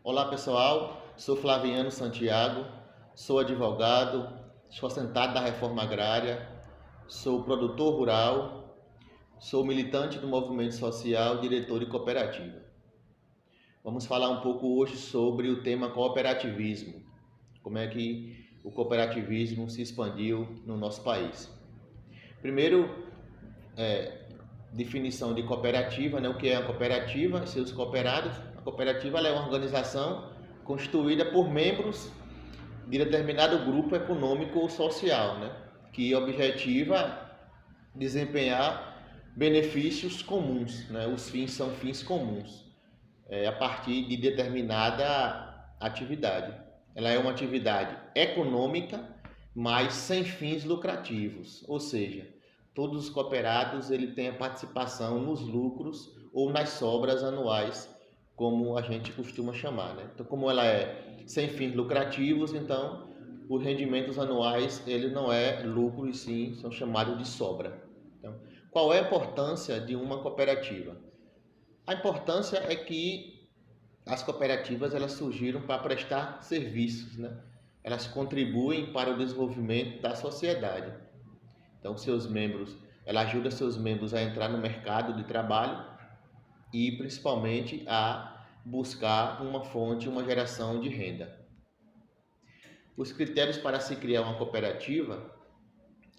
Olá pessoal, sou Flaviano Santiago, sou advogado, sou assentado da reforma agrária, sou produtor rural, sou militante do movimento social, diretor de cooperativa. Vamos falar um pouco hoje sobre o tema cooperativismo, como é que o cooperativismo se expandiu no nosso país. Primeiro, definição de cooperativa, né? O que é uma cooperativa, seus cooperados. A cooperativa é uma organização constituída por membros de determinado grupo econômico ou social, né? Que objetiva desempenhar benefícios comuns, né? Os fins são fins comuns, a partir de determinada atividade. Ela é uma atividade econômica, mas sem fins lucrativos, ou seja, todos os cooperados ele têm a participação nos lucros ou nas sobras anuais, como a gente costuma chamar, né? Então, como ela é sem fins lucrativos, então os rendimentos anuais ele não é lucro e sim são chamados de sobra. Então, qual é a importância de uma cooperativa? A importância é que as cooperativas elas surgiram para prestar serviços, né? Elas contribuem para o desenvolvimento da sociedade. Então, ela ajuda seus membros a entrar no mercado de trabalho e principalmente a buscar uma fonte, uma geração de renda. Os critérios para se criar uma cooperativa,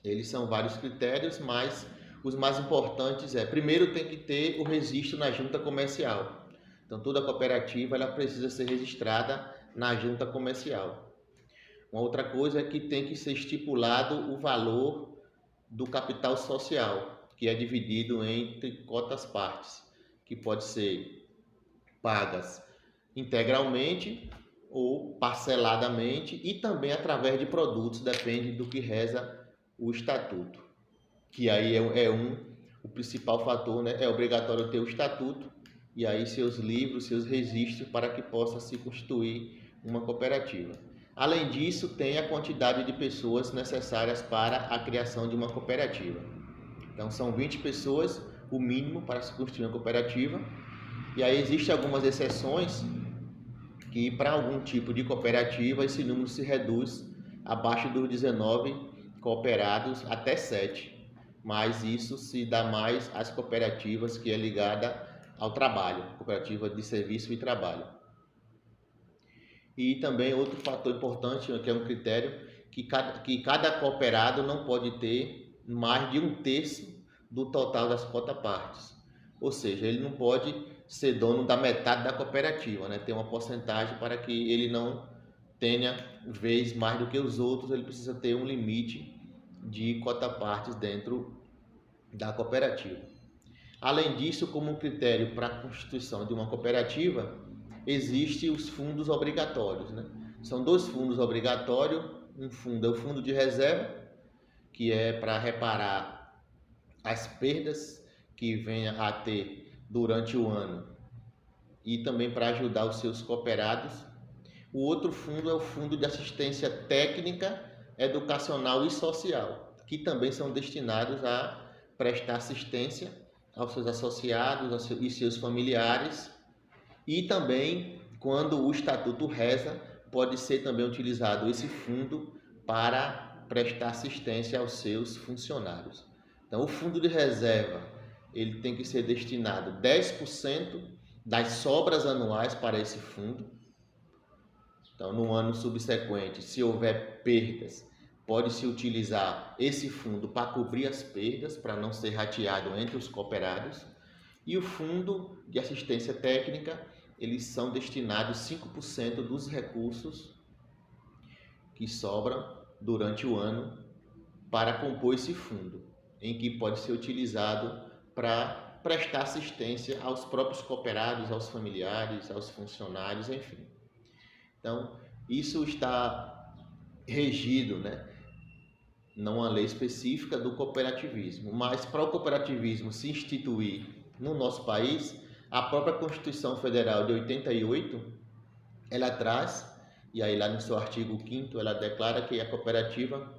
eles são vários critérios, mas os mais importantes primeiro tem que ter o registro na junta comercial. Então, toda cooperativa ela precisa ser registrada na junta comercial. Uma outra coisa é que tem que ser estipulado o valor do capital social, que é dividido entre cotas partes, que pode ser pagas integralmente ou parceladamente e também através de produtos, depende do que reza o estatuto, que aí o principal fator, né? É obrigatório ter o estatuto e aí seus livros, seus registros para que possa se constituir uma cooperativa. Além disso, tem a quantidade de pessoas necessárias para a criação de uma cooperativa. Então, são 20 pessoas, o mínimo para se constituir uma cooperativa. E aí existem algumas exceções que para algum tipo de cooperativa esse número se reduz abaixo dos 19 cooperados até 7. Mas isso se dá mais às cooperativas que é ligada ao trabalho, cooperativa de serviço e trabalho. E também outro fator importante, que é um critério, que cada cooperado não pode ter mais de 1/3 do total das cotas partes. Ou seja, ele não pode ser dono da metade da cooperativa, né? Tem uma porcentagem para que ele não tenha vez mais do que os outros, ele precisa ter um limite de cota partes dentro da cooperativa. Além disso, como critério para a constituição de uma cooperativa, existem os fundos obrigatórios, né? São 2 fundos obrigatórios. Um fundo é o fundo de reserva, que é para reparar as perdas que venha a ter durante o ano e também para ajudar os seus cooperados. O outro fundo é o fundo de assistência técnica, educacional e social, que também são destinados a prestar assistência aos seus associados e seus familiares. E também, quando o estatuto reza, pode ser também utilizado esse fundo para prestar assistência aos seus funcionários. Então, o fundo de reserva, ele tem que ser destinado 10% das sobras anuais para esse fundo. Então, no ano subsequente, se houver perdas, pode-se utilizar esse fundo para cobrir as perdas, para não ser rateado entre os cooperados. E o fundo de assistência técnica, eles são destinados 5% dos recursos que sobram durante o ano para compor esse fundo, em que pode ser utilizado para prestar assistência aos próprios cooperados, aos familiares, aos funcionários, enfim. Então, isso está regido, né, numa lei específica do cooperativismo, mas para o cooperativismo se instituir no nosso país, a própria Constituição Federal de 88, ela traz, e aí lá no seu artigo 5º, ela declara que a cooperativa,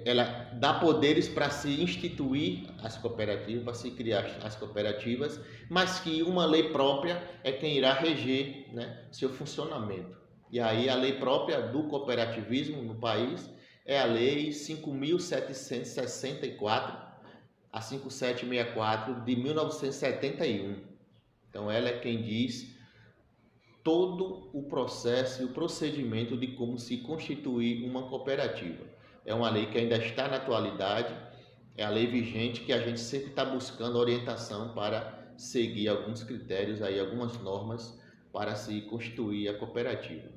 ela dá poderes para se instituir as cooperativas, para se criar as cooperativas, mas que uma lei própria é quem irá reger, né, seu funcionamento. E aí a lei própria do cooperativismo no país é a Lei 5.764, a 5764 de 1971. Então ela é quem diz todo o processo e o procedimento de como se constituir uma cooperativa. É uma lei que ainda está na atualidade, é a lei vigente que a gente sempre está buscando orientação para seguir alguns critérios, aí, algumas normas para se constituir a cooperativa.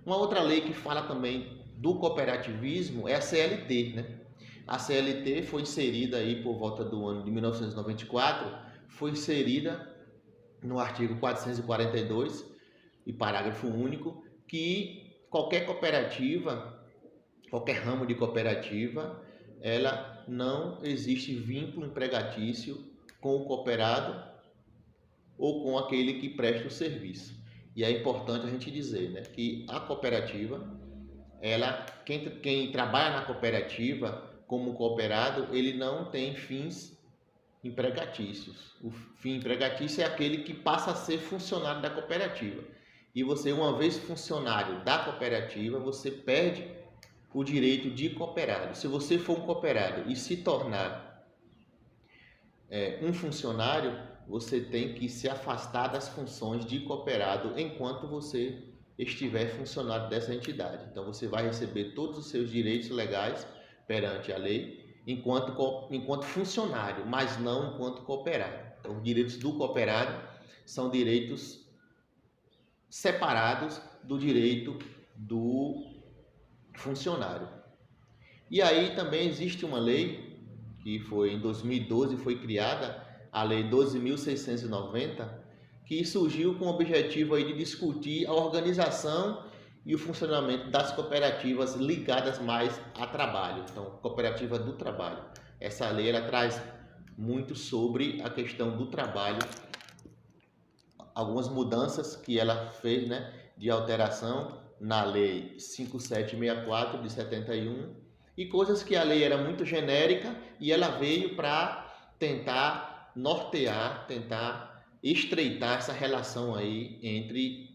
Uma outra lei que fala também do cooperativismo é a CLT, né? A CLT foi inserida aí por volta do ano de 1994, foi inserida no artigo 442 e parágrafo único, que qualquer cooperativa, qualquer ramo de cooperativa, ela não existe vínculo empregatício com o cooperado ou com aquele que presta o serviço. E é importante a gente dizer, né, que a cooperativa, quem trabalha na cooperativa como cooperado, ele não tem fins empregatícios. O fim empregatício é aquele que passa a ser funcionário da cooperativa. E você, uma vez funcionário da cooperativa, você perde o direito de cooperado. Se você for um cooperado e se tornar um funcionário, você tem que se afastar das funções de cooperado enquanto você estiver funcionário dessa entidade. Então você vai receber todos os seus direitos legais perante a lei enquanto funcionário, mas não enquanto cooperado. Então os direitos do cooperado são direitos separados do direito do funcionário. E aí também existe uma lei que foi em 2012 foi criada, a lei 12.690, que surgiu com o objetivo aí de discutir a organização e o funcionamento das cooperativas ligadas mais a trabalho, então cooperativa do trabalho. Essa lei ela traz muito sobre a questão do trabalho, algumas mudanças que ela fez, né, de alteração na lei 5764 de 71 e coisas que a lei era muito genérica e ela veio para tentar nortear, tentar estreitar essa relação aí entre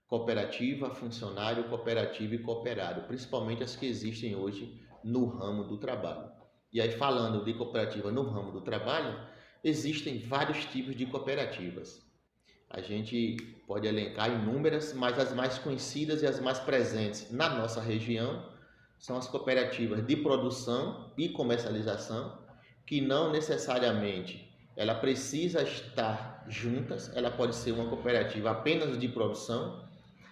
cooperativa, funcionário, cooperativa e cooperado, principalmente as que existem hoje no ramo do trabalho. E aí, falando de cooperativa no ramo do trabalho, existem vários tipos de cooperativas. A gente pode elencar inúmeras, mas as mais conhecidas e as mais presentes na nossa região são as cooperativas de produção e comercialização, que não necessariamente ela precisa estar juntas, ela pode ser uma cooperativa apenas de produção,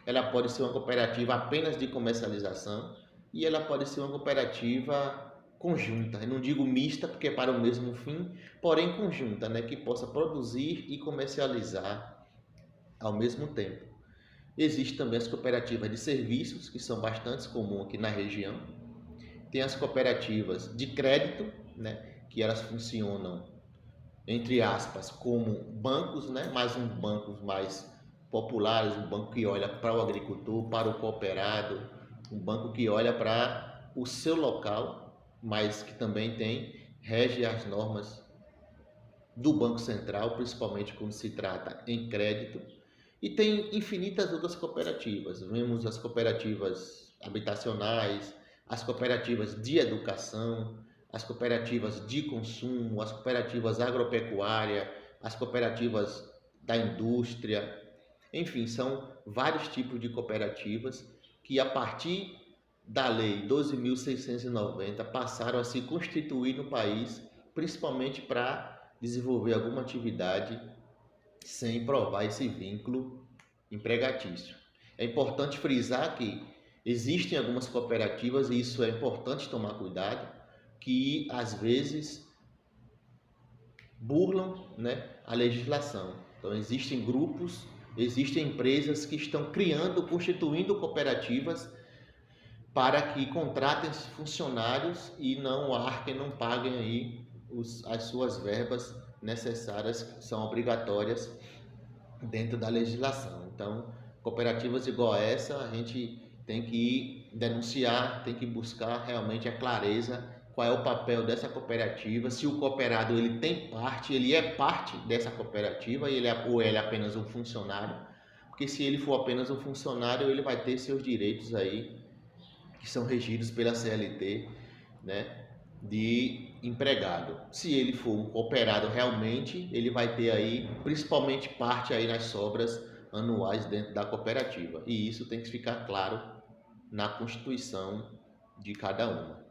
ela pode ser uma cooperativa apenas de comercialização e ela pode ser uma cooperativa conjunta. Eu não digo mista porque é para o mesmo fim, porém conjunta, né, que possa produzir e comercializar ao mesmo tempo. Existem também as cooperativas de serviços, que são bastante comuns aqui na região. Tem as cooperativas de crédito, né, que elas funcionam, entre aspas, como bancos, né, mas um bancos mais populares, um banco que olha para o agricultor, para o cooperado, um banco que olha para o seu local, mas que também rege as normas do Banco Central, principalmente quando se trata em crédito. E tem infinitas outras cooperativas. Vemos as cooperativas habitacionais, as cooperativas de educação, as cooperativas de consumo, as cooperativas agropecuárias, as cooperativas da indústria. Enfim, são vários tipos de cooperativas que, a partir da Lei 12.690, passaram a se constituir no país, principalmente para desenvolver alguma atividade sem provar esse vínculo empregatício. É importante frisar que existem algumas cooperativas, e isso é importante tomar cuidado, que às vezes burlam, né, a legislação. Então existem grupos, existem empresas que estão criando, constituindo cooperativas para que contratem funcionários e não arquem, não paguem aí as suas verbas necessárias, que são obrigatórias dentro da legislação. Então, cooperativas igual a essa, a gente tem que denunciar, tem que buscar realmente a clareza, qual é o papel dessa cooperativa, se o cooperado ele tem parte, ele é parte dessa cooperativa ou ele é apenas um funcionário, porque se ele for apenas um funcionário, ele vai ter seus direitos aí, que são regidos pela CLT, né, de empregado. Se ele for um cooperado realmente, ele vai ter aí, principalmente parte aí nas sobras anuais dentro da cooperativa. E isso tem que ficar claro na constituição de cada uma.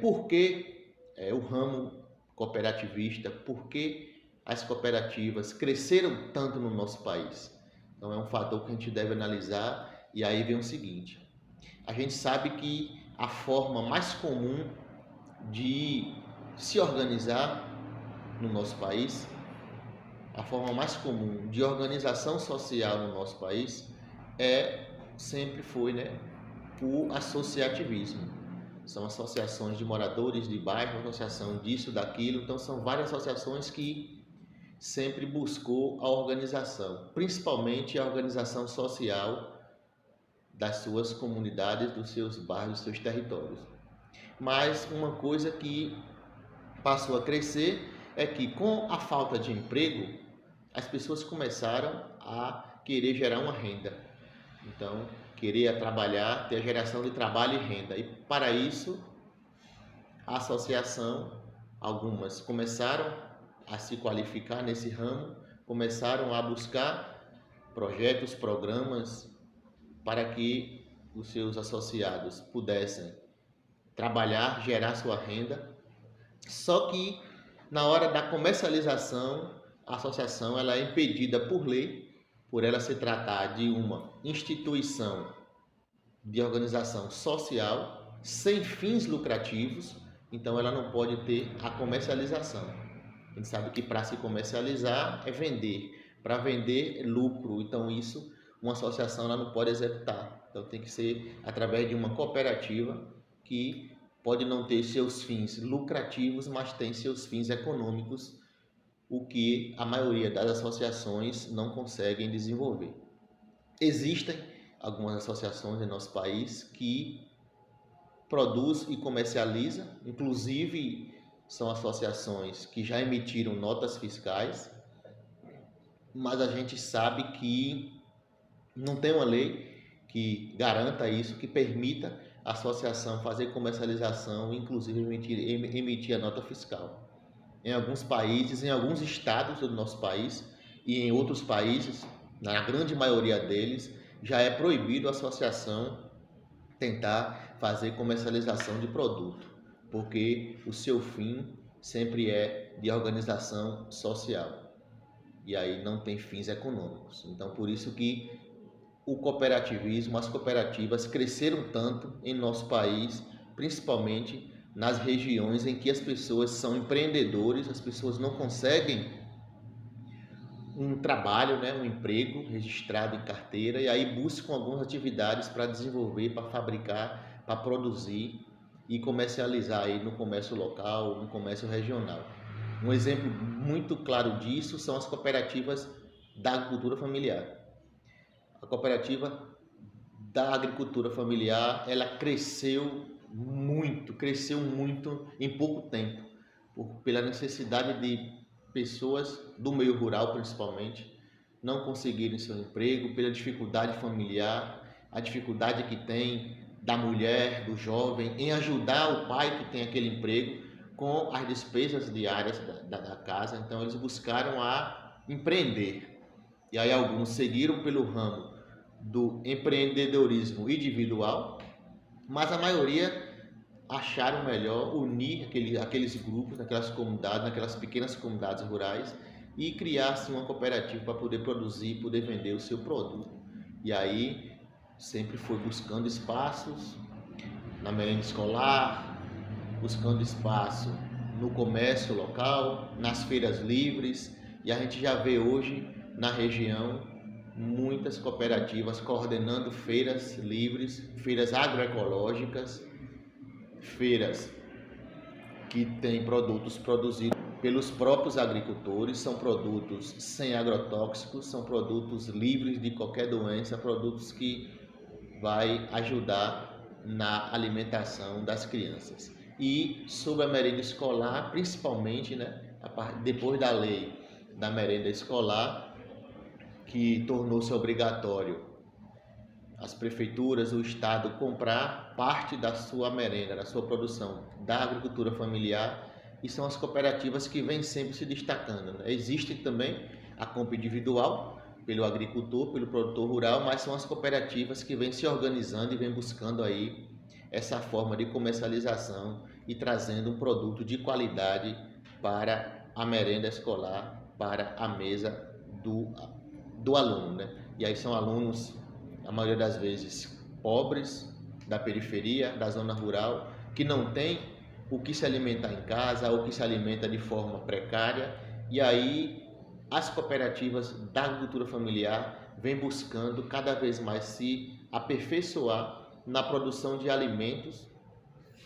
Porque o ramo cooperativista, porque as cooperativas cresceram tanto no nosso país. Então é um fator que a gente deve analisar. E aí vem o seguinte: a gente sabe que a forma mais comum de se organizar no nosso país, a forma mais comum de organização social no nosso país sempre foi, o associativismo. São associações de moradores de bairro, associação disso, daquilo. Então são várias associações que sempre buscou a organização, principalmente a organização social das suas comunidades, dos seus bairros, dos seus territórios. Mas uma coisa que passou a crescer é que, com a falta de emprego, as pessoas começaram a querer gerar uma renda. Então, querer trabalhar, ter a geração de trabalho e renda. E para isso, a associação, algumas começaram a se qualificar nesse ramo, começaram a buscar projetos, programas para que os seus associados pudessem trabalhar, gerar sua renda. Só que na hora da comercialização, a associação ela é impedida por lei, por ela se tratar de uma instituição de organização social sem fins lucrativos, então ela não pode ter a comercialização. A gente sabe que para se comercializar é vender, para vender é lucro, então isso uma associação ela não pode executar. Então tem que ser através de uma cooperativa que pode não ter seus fins lucrativos, mas tem seus fins econômicos, o que a maioria das associações não conseguem desenvolver. Existem algumas associações em nosso país que produzem e comercializam, inclusive são associações que já emitiram notas fiscais, mas a gente sabe que não tem uma lei que garanta isso, que permita a associação fazer comercialização, inclusive emitir a nota fiscal. Em alguns países, em alguns estados do nosso país e em outros países, na grande maioria deles, já é proibido a associação tentar fazer comercialização de produto, porque o seu fim sempre é de organização social e aí não tem fins econômicos. Então, por isso que o cooperativismo, as cooperativas cresceram tanto em nosso país, principalmente nas regiões em que as pessoas são empreendedores, as pessoas não conseguem um trabalho, um emprego registrado em carteira, e aí buscam algumas atividades para desenvolver, para fabricar, para produzir e comercializar aí no comércio local, no comércio regional. Um exemplo muito claro disso são as cooperativas da agricultura familiar. A cooperativa da agricultura familiar, ela cresceu muito em pouco tempo, pela necessidade de pessoas do meio rural, principalmente, não conseguirem seu emprego, pela dificuldade familiar, a dificuldade que tem da mulher, do jovem, em ajudar o pai que tem aquele emprego com as despesas diárias da casa. Então, eles buscaram a empreender. E aí alguns seguiram pelo ramo do empreendedorismo individual, mas a maioria acharam melhor unir aqueles grupos, naquelas comunidades, naquelas pequenas comunidades rurais e criar-se uma cooperativa para poder produzir, poder vender o seu produto. E aí sempre foi buscando espaços na merenda escolar, buscando espaço no comércio local, nas feiras livres, e a gente já vê hoje na região muitas cooperativas coordenando feiras livres, feiras agroecológicas, feiras que têm produtos produzidos pelos próprios agricultores, são produtos sem agrotóxicos, são produtos livres de qualquer doença, produtos que vai ajudar na alimentação das crianças. E sobre a merenda escolar, principalmente, né, depois da lei da merenda escolar, que tornou-se obrigatório as prefeituras, o Estado comprar parte da sua merenda, da sua produção da agricultura familiar, e são as cooperativas que vêm sempre se destacando, né? Existe também a compra individual pelo agricultor, pelo produtor rural, mas são as cooperativas que vêm se organizando e vêm buscando aí essa forma de comercialização e trazendo um produto de qualidade para a merenda escolar, para a mesa do aluno, né? E aí são alunos, a maioria das vezes, pobres, da periferia, da zona rural, que não tem o que se alimentar em casa ou que se alimenta de forma precária, e aí as cooperativas da agricultura familiar vêm buscando cada vez mais se aperfeiçoar na produção de alimentos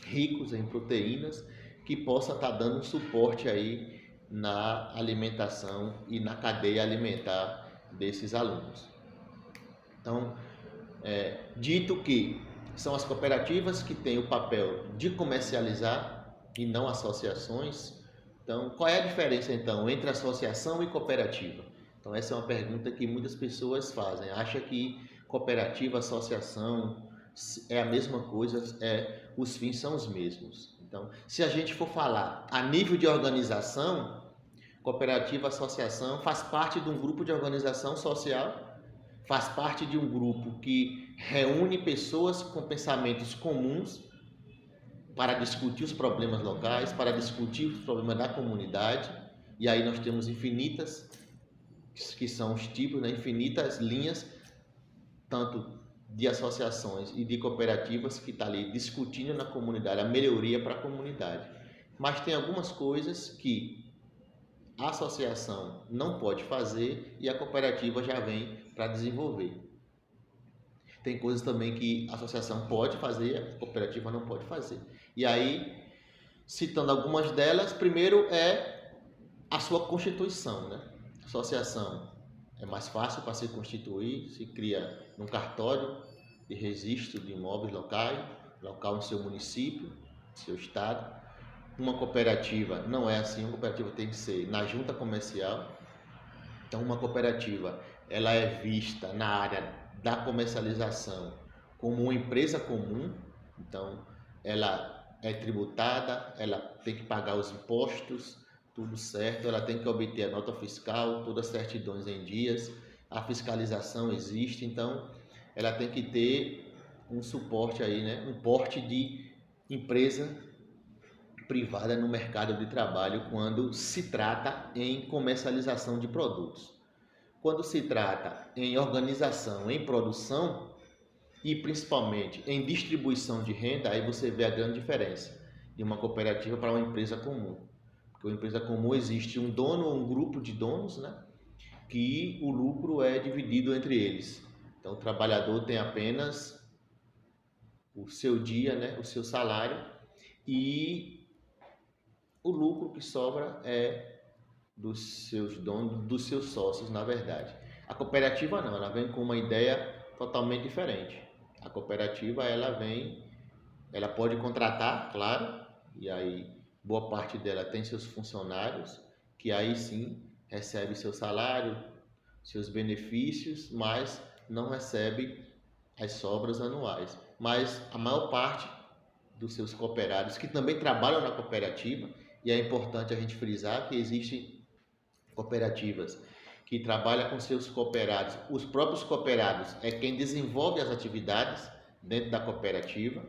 ricos em proteínas, que possa estar dando um suporte aí na alimentação e na cadeia alimentar desses alunos. Então, dito que são as cooperativas que têm o papel de comercializar e não associações, então qual é a diferença então entre associação e cooperativa? Então essa é uma pergunta que muitas pessoas fazem, acham que cooperativa, associação é a mesma coisa, os fins são os mesmos. Então, se a gente for falar a nível de organização, cooperativa, associação faz parte de um grupo de organização social, faz parte de um grupo que reúne pessoas com pensamentos comuns para discutir os problemas locais, para discutir os problemas da comunidade, e aí nós temos infinitas, que são os tipos, né, infinitas linhas, tanto de associações e de cooperativas que estão ali discutindo na comunidade, a melhoria para a comunidade. Mas tem algumas coisas que a associação não pode fazer e a cooperativa já vem para desenvolver. Tem coisas também que a associação pode fazer e a cooperativa não pode fazer. E aí, citando algumas delas, primeiro é a sua constituição, né? A associação é mais fácil para se constituir, se cria num cartório de registro de imóveis local no seu município, no seu estado. Uma cooperativa não é assim, uma cooperativa tem que ser na junta comercial. Então, uma cooperativa ela é vista na área da comercialização como uma empresa comum, então ela é tributada, ela tem que pagar os impostos, tudo certo, ela tem que obter a nota fiscal, todas as certidões em dias, a fiscalização existe, então ela tem que ter um suporte aí, né, um porte de empresa privada no mercado de trabalho quando se trata em comercialização de produtos. Quando se trata em organização, em produção e principalmente em distribuição de renda, aí você vê a grande diferença de uma cooperativa para uma empresa comum. Porque uma empresa comum existe um dono ou um grupo de donos, né, que o lucro é dividido entre eles. Então o trabalhador tem apenas o seu dia, né, o seu salário, e o lucro que sobra é dos seus donos, dos seus sócios, na verdade. A cooperativa não, ela vem com uma ideia totalmente diferente. A cooperativa, ela pode contratar, claro, e aí boa parte dela tem seus funcionários, que aí sim recebe seu salário, seus benefícios, mas não recebe as sobras anuais. Mas a maior parte dos seus cooperados, que também trabalham na cooperativa, e é importante a gente frisar que existem cooperativas que trabalham com seus cooperados, os próprios cooperados é quem desenvolve as atividades dentro da cooperativa,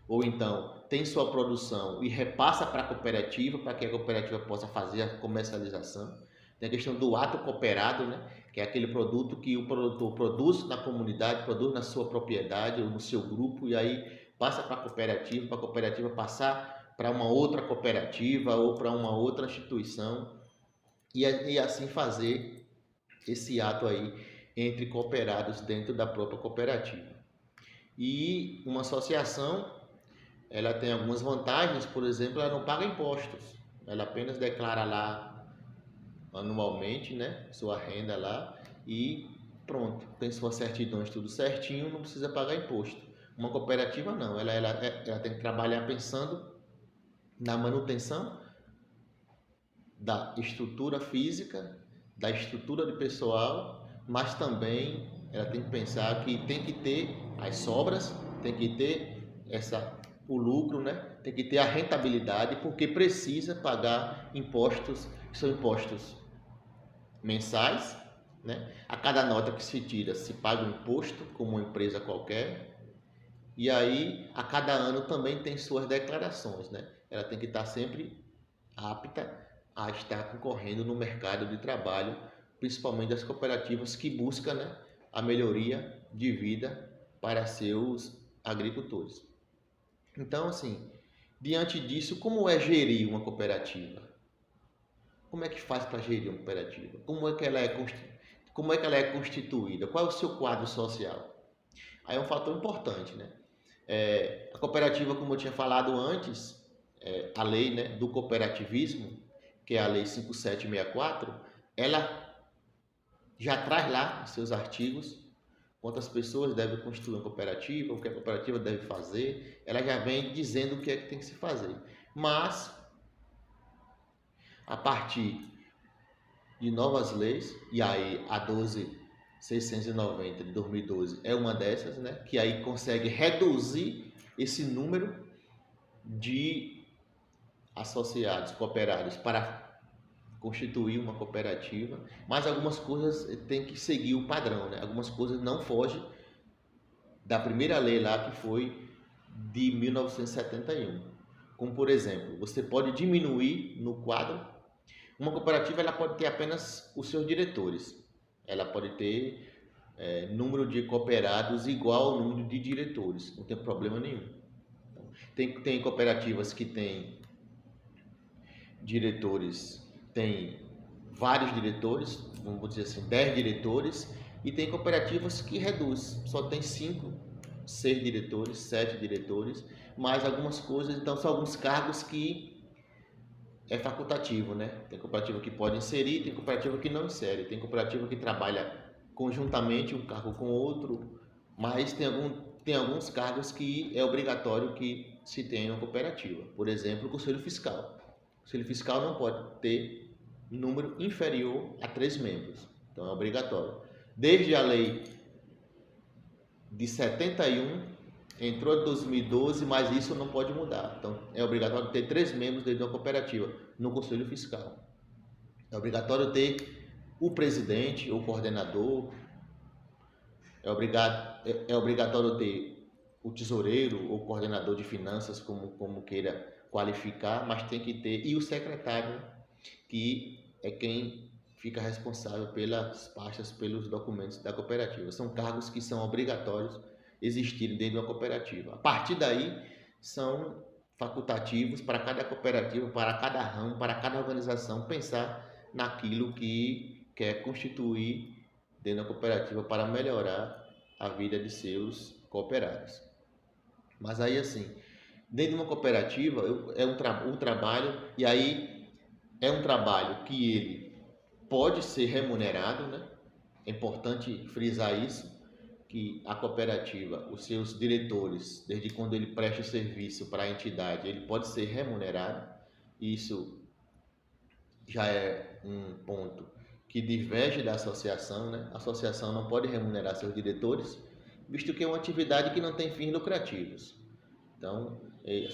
ou então tem sua produção e repassa para a cooperativa, para que a cooperativa possa fazer a comercialização. Tem a questão do ato cooperado, né? Que é aquele produto que o produtor produz na comunidade, produz na sua propriedade ou no seu grupo, e aí passa para a cooperativa passar para uma outra cooperativa ou para uma outra instituição, e assim fazer esse ato aí entre cooperados dentro da própria cooperativa. E uma associação, ela tem algumas vantagens, por exemplo, ela não paga impostos, ela apenas declara lá anualmente, né, sua renda lá, e pronto, tem suas certidões tudo certinho, não precisa pagar imposto. Uma cooperativa não, ela tem que trabalhar pensando na manutenção da estrutura física, da estrutura de pessoal, mas também ela tem que pensar que tem que ter as sobras, tem que ter o lucro, né? Tem que ter a rentabilidade, porque precisa pagar impostos, que são impostos mensais, né? A cada nota que se tira se paga um imposto, como uma empresa qualquer, e aí a cada ano também tem suas declarações, né? Ela tem que estar sempre apta a estar concorrendo no mercado de trabalho, principalmente das cooperativas que buscam, né, a melhoria de vida para seus agricultores. Então, assim, diante disso, como é gerir uma cooperativa? Como é que faz para gerir uma cooperativa? Como é que ela é constituída? Qual é o seu quadro social? Aí é um fator importante, né? A cooperativa, como eu tinha falado antes, a lei, né, do cooperativismo, que é a Lei 5764, ela já traz lá em seus artigos quantas pessoas devem constituir uma cooperativa, o que a cooperativa deve fazer, ela já vem dizendo o que é que tem que se fazer. Mas, a partir de novas leis, e aí a 12.690 de 2012 é uma dessas, né, que aí consegue reduzir esse número de associados, cooperados, para constituir uma cooperativa, mas algumas coisas tem que seguir o padrão, né? Algumas coisas não fogem da primeira lei lá, que foi de 1971. Como, por exemplo, você pode diminuir no quadro. Uma cooperativa ela pode ter apenas os seus diretores. Ela pode ter número de cooperados igual ao número de diretores. Não tem problema nenhum. Tem cooperativas que têm diretores, tem vários diretores, vamos dizer assim, 10 diretores, e tem cooperativas que reduz, só tem 5, 6 diretores, 7 diretores, mas algumas coisas, então são alguns cargos que é facultativo, né? Tem cooperativa que pode inserir, tem cooperativa que não insere, tem cooperativa que trabalha conjuntamente um cargo com outro, mas tem alguns cargos que é obrigatório que se tenha uma cooperativa. Por exemplo, o Conselho Fiscal. O Conselho Fiscal não pode ter número inferior a 3 membros, então é obrigatório. Desde a lei de 71, entrou em 2012, mas isso não pode mudar. Então é obrigatório ter 3 membros dentro de uma cooperativa no Conselho Fiscal. É obrigatório ter o presidente ou coordenador, é obrigatório ter o tesoureiro ou coordenador de finanças, como queira qualificar, mas tem que ter, e o secretário, que é quem fica responsável pelas pastas, pelos documentos da cooperativa. São cargos que são obrigatórios existirem dentro de uma cooperativa. A partir daí, são facultativos para cada cooperativa, para cada ramo, para cada organização, pensar naquilo que quer constituir dentro da cooperativa para melhorar a vida de seus cooperados. Mas aí, assim, dentro de uma cooperativa é um trabalho, e aí é um trabalho que ele pode ser remunerado, né? É importante frisar isso, que a cooperativa, os seus diretores, desde quando ele presta serviço para a entidade, ele pode ser remunerado. Isso já é um ponto que diverge da associação, né? A associação não pode remunerar seus diretores, visto que é uma atividade que não tem fins lucrativos. Então,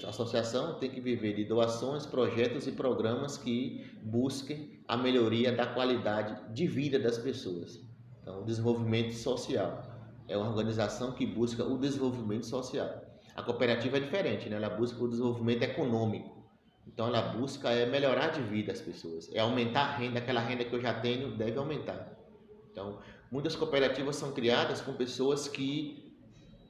a associação tem que viver de doações, projetos e programas que busquem a melhoria da qualidade de vida das pessoas. Então, o desenvolvimento social é uma organização que busca o desenvolvimento social. A cooperativa é diferente, né? Ela busca o desenvolvimento econômico. Então, ela busca melhorar de vida as pessoas, aumentar a renda, aquela renda que eu já tenho deve aumentar. Então, muitas cooperativas são criadas com pessoas que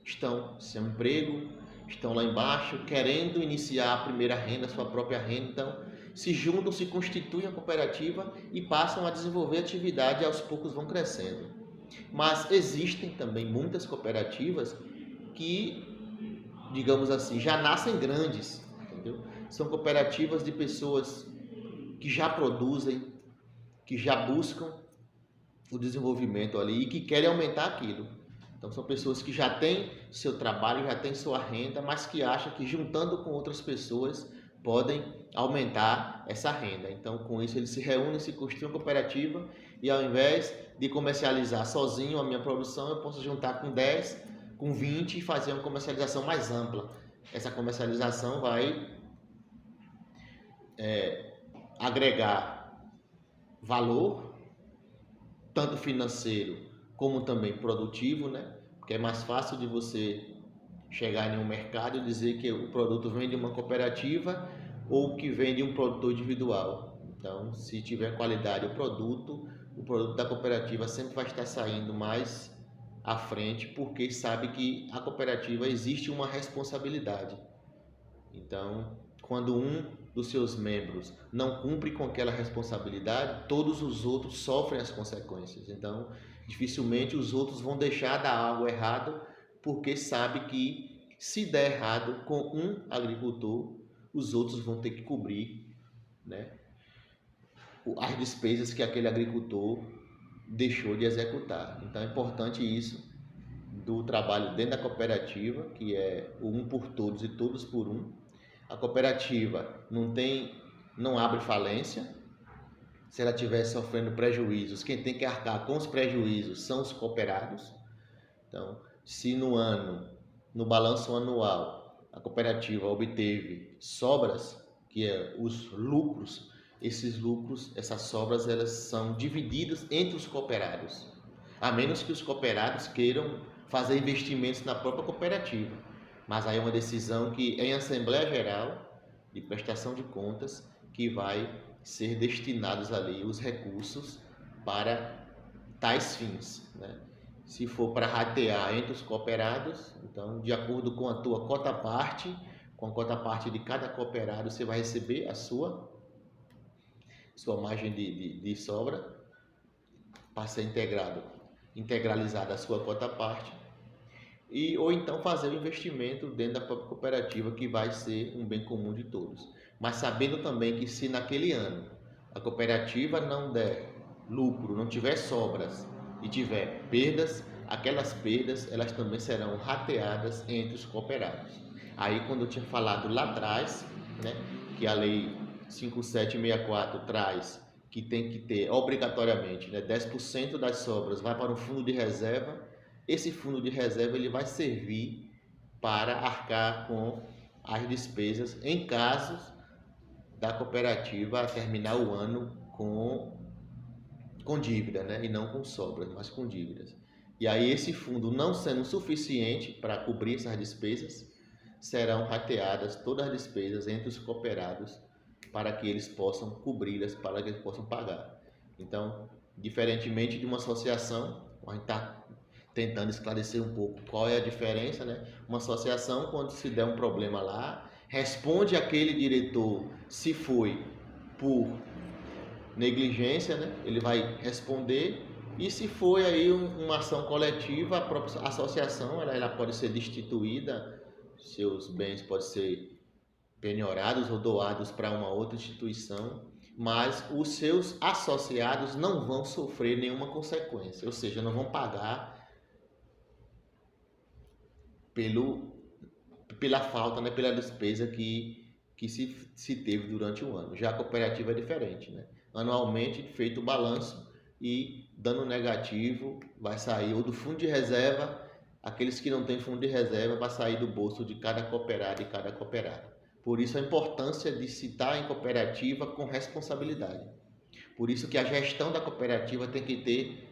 estão sem emprego, estão lá embaixo, querendo iniciar a primeira renda, a sua própria renda. Então, se juntam, se constituem a cooperativa e passam a desenvolver atividade e aos poucos vão crescendo. Mas existem também muitas cooperativas que, digamos assim, já nascem grandes, entendeu? São cooperativas de pessoas que já produzem, que já buscam o desenvolvimento ali e que querem aumentar aquilo. Então são pessoas que já têm seu trabalho, já têm sua renda, mas que acham que juntando com outras pessoas podem aumentar essa renda. Então com isso eles se reúnem, se constituem uma cooperativa e ao invés de comercializar sozinho a minha produção, eu posso juntar com 10, com 20 e fazer uma comercialização mais ampla. Essa comercialização vai agregar valor, tanto financeiro como também produtivo, né? Porque é mais fácil de você chegar em um mercado e dizer que o produto vem de uma cooperativa ou que vem de um produtor individual. Então, se tiver qualidade o produto da cooperativa sempre vai estar saindo mais à frente, porque sabe que a cooperativa existe uma responsabilidade. Então, quando um dos seus membros não cumpre com aquela responsabilidade, todos os outros sofrem as consequências. Então, dificilmente os outros vão deixar dar algo errado, porque sabe que se der errado com um agricultor, os outros vão ter que cobrir, né, as despesas que aquele agricultor deixou de executar. Então é importante isso do trabalho dentro da cooperativa, que é o um por todos e todos por um. A cooperativa não abre falência. Se ela estiver sofrendo prejuízos, quem tem que arcar com os prejuízos são os cooperados. Então, se no balanço anual, a cooperativa obteve sobras, que é os lucros, esses lucros, essas sobras, elas são divididas entre os cooperados, a menos que os cooperados queiram fazer investimentos na própria cooperativa. Mas aí é uma decisão que em Assembleia Geral de Prestação de Contas que vai ser destinados ali os recursos para tais fins, né? Se for para ratear entre os cooperados, então de acordo com a tua cota-parte, com a cota-parte de cada cooperado, você vai receber a sua margem de sobra para ser integralizada a sua cota-parte, ou então fazer um investimento dentro da própria cooperativa, que vai ser um bem comum de todos. Mas sabendo também que se naquele ano a cooperativa não der lucro, não tiver sobras e tiver perdas, aquelas perdas elas também serão rateadas entre os cooperados. Aí quando eu tinha falado lá atrás, né, que a lei 5764 traz que tem que ter obrigatoriamente, né, 10% das sobras vai para um fundo de reserva. Esse fundo de reserva ele vai servir para arcar com as despesas em casos da cooperativa terminar o ano com dívida, né, e não com sobras, mas com dívidas. E aí esse fundo não sendo suficiente para cobrir essas despesas, serão rateadas todas as despesas entre os cooperados para que eles possam cobri-las, para que eles possam pagar. Então, diferentemente de uma associação, a gente está tentando esclarecer um pouco qual é a diferença, né? Uma associação, quando se der um problema lá, responde aquele diretor se foi por negligência, né? Ele vai responder, e se foi aí uma ação coletiva, a própria associação ela pode ser destituída, seus bens podem ser penhorados ou doados para uma outra instituição, mas os seus associados não vão sofrer nenhuma consequência, ou seja, não vão pagar pela falta, né, pela despesa que se teve durante o ano. Já a cooperativa é diferente, né? Anualmente feito o balanço e dano negativo vai sair ou do fundo de reserva, aqueles que não têm fundo de reserva vai sair do bolso de cada cooperado e cada cooperado. Por isso a importância de se estar em cooperativa com responsabilidade. Por isso que a gestão da cooperativa tem que ter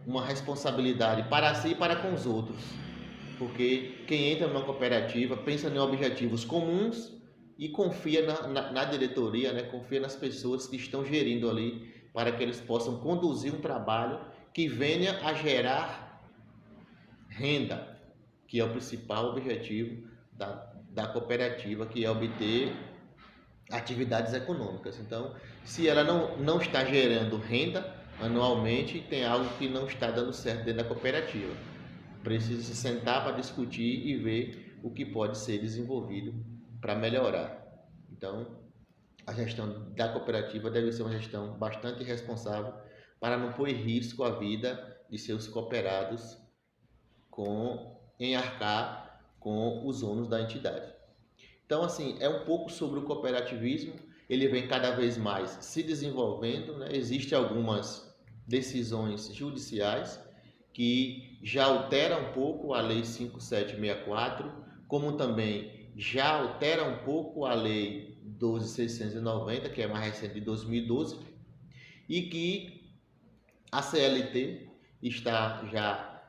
uma responsabilidade para si e para com os outros. Porque quem entra numa cooperativa pensa em objetivos comuns e confia na diretoria, né? Confia nas pessoas que estão gerindo ali, para que eles possam conduzir um trabalho que venha a gerar renda, que é o principal objetivo da cooperativa, que é obter atividades econômicas. Então, se ela não está gerando renda anualmente, tem algo que não está dando certo dentro da cooperativa. Precisa se sentar para discutir e ver o que pode ser desenvolvido para melhorar. Então, a gestão da cooperativa deve ser uma gestão bastante responsável para não pôr em risco a vida de seus cooperados em arcar com os ônus da entidade. Então, assim, é um pouco sobre o cooperativismo, ele vem cada vez mais se desenvolvendo, né? Existem algumas decisões judiciais que já alteram um pouco a Lei 5764, como também já altera um pouco a Lei 12.690, que é mais recente, de 2012, e que a CLT está já,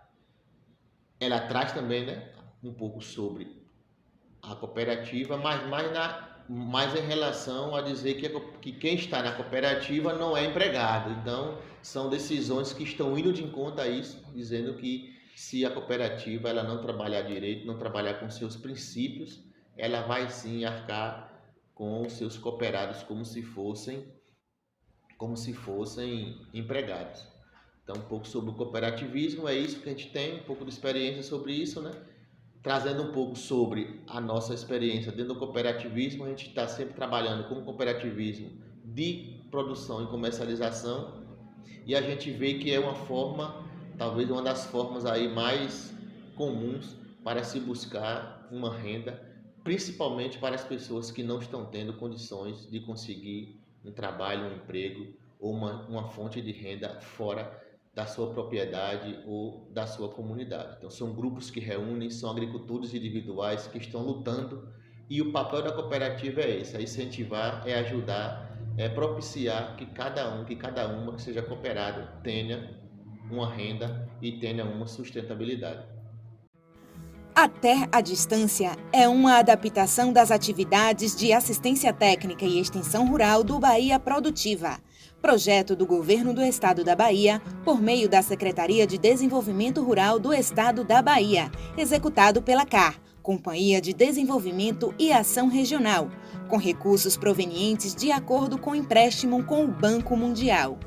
ela traz também, né, um pouco sobre a cooperativa, mas mais em relação a dizer que quem está na cooperativa não é empregado. Então, são decisões que estão indo de encontro a isso, dizendo que se a cooperativa ela não trabalhar direito, não trabalhar com seus princípios, ela vai sim arcar com os seus cooperados como se fossem empregados. Então, um pouco sobre o cooperativismo, é isso que a gente tem, um pouco de experiência sobre isso, né? Trazendo um pouco sobre a nossa experiência dentro do cooperativismo, a gente está sempre trabalhando com cooperativismo de produção e comercialização, e a gente vê que é uma forma, talvez uma das formas aí mais comuns para se buscar uma renda, principalmente para as pessoas que não estão tendo condições de conseguir um trabalho, um emprego ou uma fonte de renda fora da sua propriedade ou da sua comunidade. Então, são grupos que reúnem, são agricultores individuais que estão lutando, e o papel da cooperativa é esse, é incentivar, é ajudar, é propiciar que cada uma que seja cooperado tenha uma renda e tenha uma sustentabilidade. A TER à Distância é uma adaptação das atividades de assistência técnica e extensão rural do Bahia Produtiva, projeto do Governo do Estado da Bahia, por meio da Secretaria de Desenvolvimento Rural do Estado da Bahia, executado pela CAR, Companhia de Desenvolvimento e Ação Regional, com recursos provenientes de acordo com empréstimo com o Banco Mundial.